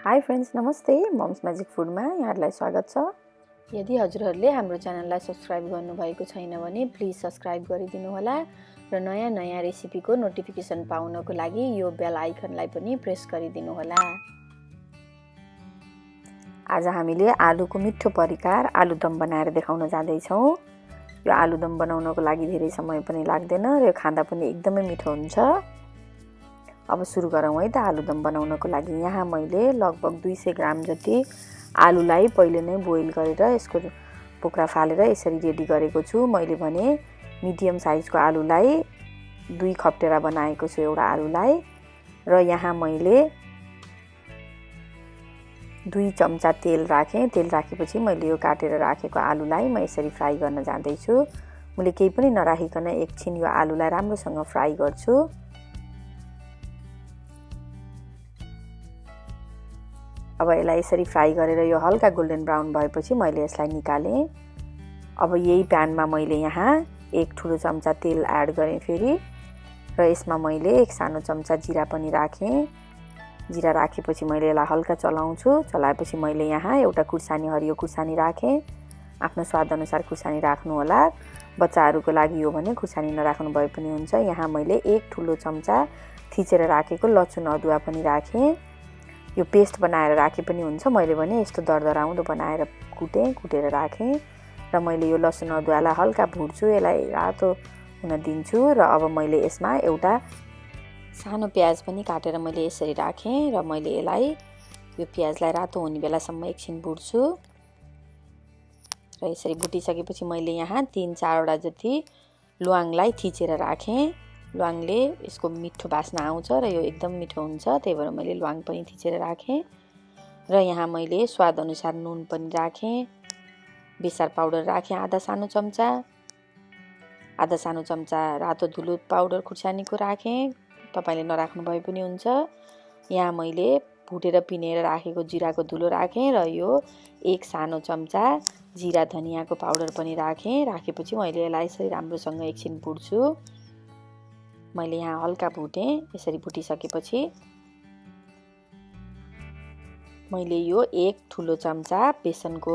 High friends, नमस्ते। Mums magic फुडमा यहाँहरूलाई स्वागत छ। यदि हजुरहरूले हाम्रो च्यानललाई सब्सक्राइब गर्नुभएको छैन भने प्लिज सब्सक्राइब गरिदिनु होला र नयाँ नयाँ रेसिपीको नोटिफिकेसन पाउनको लागि यो बेल आइकनलाई पनि प्रेस गरिदिनु होला। आज हामीले आलुको मिठो परिकार आलु दम बनाएर देखाउन जाँदैछौँ। यो आलु दम बनाउनको लागि धेरै समय पनि लाग्दैन र यो खाँदा पनि एकदमै मिठो हुन्छ। अब सुरु गरौँ है त आलु दम बनाउनको लागि। यहाँ मैले लगभग 200 ग्राम जति आलुलाई पहिले नै बोइल गरेर यसको पोक्रा फालेर यसरी रेडी गरेको छु। मैले भने मिडियम साइजको आलुलाई 2 खप्टेरा बनाएको छु एउटा आलुलाई। र यहाँ मैले 2 चम्चा तेल राखेँ। तेल राखेपछि मैले यो काटेर राखेको आलुलाई म यसरी फ्राई गर्न जाँदैछु। मैले केही पनि नराखिकन एकछिन यो आलुलाई राम्रोसँग फ्राई गर्छु। अब यसलाई यसरी फ्राई गरेर यो हल्का गोल्डन ब्राउन भएपछि मैले यसलाई निकालेँ। अब यही प्यानमा मैले यहाँ 1 ठुलो चम्चा तेल एड गरेँ फेरि, र यसमा मैले 1 सानो चम्चा जिरा पनि राखेँ। जिरा राखेपछि मैले यसलाई हल्का चलाउँछु। चलाएपछि मैले यहाँ एउटा खुर्सानी, हरियो खुर्सानी राखेँ। आफ्नो स्वादअनुसार खुर्सानी राख्नु होला। बच्चाहरूको लागि हो भने खुर्सानी नराख्नु भए पनि हुन्छ। यहाँ मैले 1 ठुलो चम्चा थिचेर राखेको लसुन अदुवा पनि राखेँ। यो पेस्ट बनाएर राखे पनि हुन्छ। मैले भने यस्तो दरदराउँदो बनाएर कुटेर राखेँ। र मैले यो लसुन अदुवालाई हल्का भुट्छु, यसलाई रातो हुन दिन्छु। र अब मैले यसमा एउटा सानो प्याज पनि काटेर मैले यसरी राखेँ र मैले यसलाई यो प्याजलाई रातो हुने बेलासम्म एकछिन भुट्छु। र यसरी भुटिसकेपछि मैले यहाँ 3-4 वटा जति ल्वाङलाई थिचेर राखेँ। ल्वाङले यसको मिठो बास्ना आउँछ र यो एकदम मिठो हुन्छ, त्यही भएर मैले ल्वाङ पनि थिचेर राखेँ। र यहाँ मैले स्वादअनुसार नुन पनि राखेँ। बेसार पाउडर राखेँ आधा सानो चम्चा रातो धुलो पाउडर खुर्सानीको राखेँ। तपाईँले नराख्नु भए पनि हुन्छ। यहाँ मैले भुटेर पिनेर राखेको जिराको धुलो राखेँ र यो 1 सानो चम्चा जिरा धनियाँको पाउडर पनि राखेँ। राखेपछि मैले यसलाई यसरी राम्रोसँग एकछिन भुट्छु। मैले यहाँ हल्का भुटेँ। यसरी भुटिसकेपछि मैले यो 1 ठुलो चम्चा बेसनको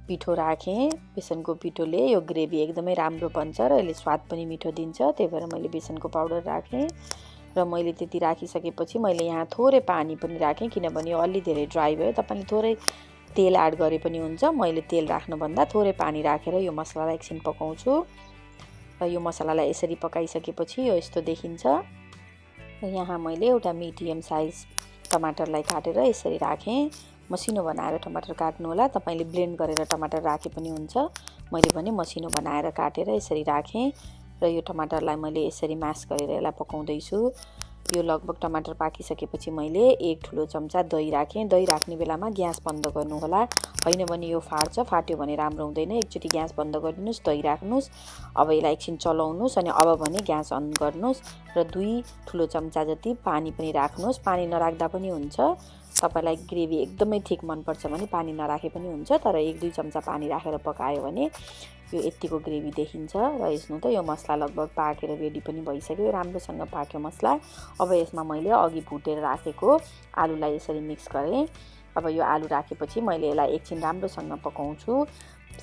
पिठो राखेँ। बेसनको पिठोले यो ग्रेभी एकदमै राम्रो बन्छ र यसले स्वाद पनि मिठो दिन्छ, त्यही भएर मैले बेसनको पाउडर राखेँ। र मैले त्यति राखिसकेपछि मैले यहाँ थोरै पानी पनि राखेँ, किनभने यो अलि धेरै ड्राई भयो। तपाईँले थोरै तेल एड गरे पनि हुन्छ। मैले तेल राख्नुभन्दा थोरै पानी राखेर यो मसलालाई एकछिन पकाउँछु। र यो मसलालाई यसरी पकाइसकेपछि यो यस्तो देखिन्छ। र यहाँ मैले एउटा मिडियम साइज टमाटरलाई काटेर यसरी राखेँ। मसिनो बनाएर टमाटर काट्नु होला। तपाईँले ब्लेन्ड गरेर टमाटर राखे पनि हुन्छ। मैले भने मसिनो बनाएर काटेर यसरी राखेँ। र यो टमाटरलाई मैले यसरी म्यास गरेर यसलाई पकाउँदैछु। यो लगभग टमाटर पाकिसकेपछि मैले 1 ठुलो चम्चा दही राखेँ। दही राख्ने बेलामा ग्यास बन्द गर्नु होला, होइन भने यो फाट्यो भने राम्रो हुँदैन। एकचोटि ग्यास बन्द गरिदिनुहोस्, दही राख्नुहोस्। अब यसलाई एकछिन चलाउनुहोस् अनि अब भने ग्यास अन गर्नुहोस् र 2 ठुलो चम्चा जति पानी पनि राख्नुहोस्। पानी नराख्दा पनि हुन्छ। तपाईँलाई ग्रेभी एकदमै थिक मनपर्छ भने पानी नराखे पनि हुन्छ, तर 1-2 चम्चा पानी राखेर पकायो भने यो यतिको ग्रेभी देखिन्छ। र हेर्नु त यो मसला लगभग पाकेर रेडी पनि भइसक्यो। राम्रोसँग पाक्यो मसला। अब यसमा मैले अघि भुटेर राखेको आलुलाई यसरी मिक्स गरेँ। अब यो आलु राखेपछि मैले यसलाई एकछिन राम्रोसँग पकाउँछु।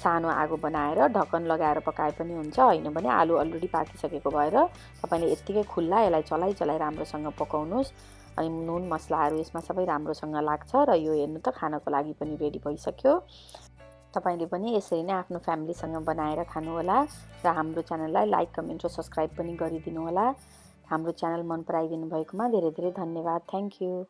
सानो आगो बनाएर ढक्कन लगाएर पकाए पनि हुन्छ, होइन भने आलु अलरेडी पाकिसकेको भएर तपाईँले यत्तिकै खुल्ला यसलाई चलाइ राम्रोसँग पकाउनुहोस्। अनि नुन मसलाहरू यसमा सबै राम्रोसँग लाग्छ र यो हेर्नु त खानको लागि पनि रेडी भइसक्यो। तपाईँले पनि यसरी नै आफ्नो फ्यामिलीसँग बनाएर खानुहोला र हाम्रो च्यानललाई लाइक, कमेन्ट र सब्सक्राइब पनि गरिदिनु होला। हाम्रो च्यानल मन पराइदिनु भएकोमा धेरै धेरै धन्यवाद। Thank you.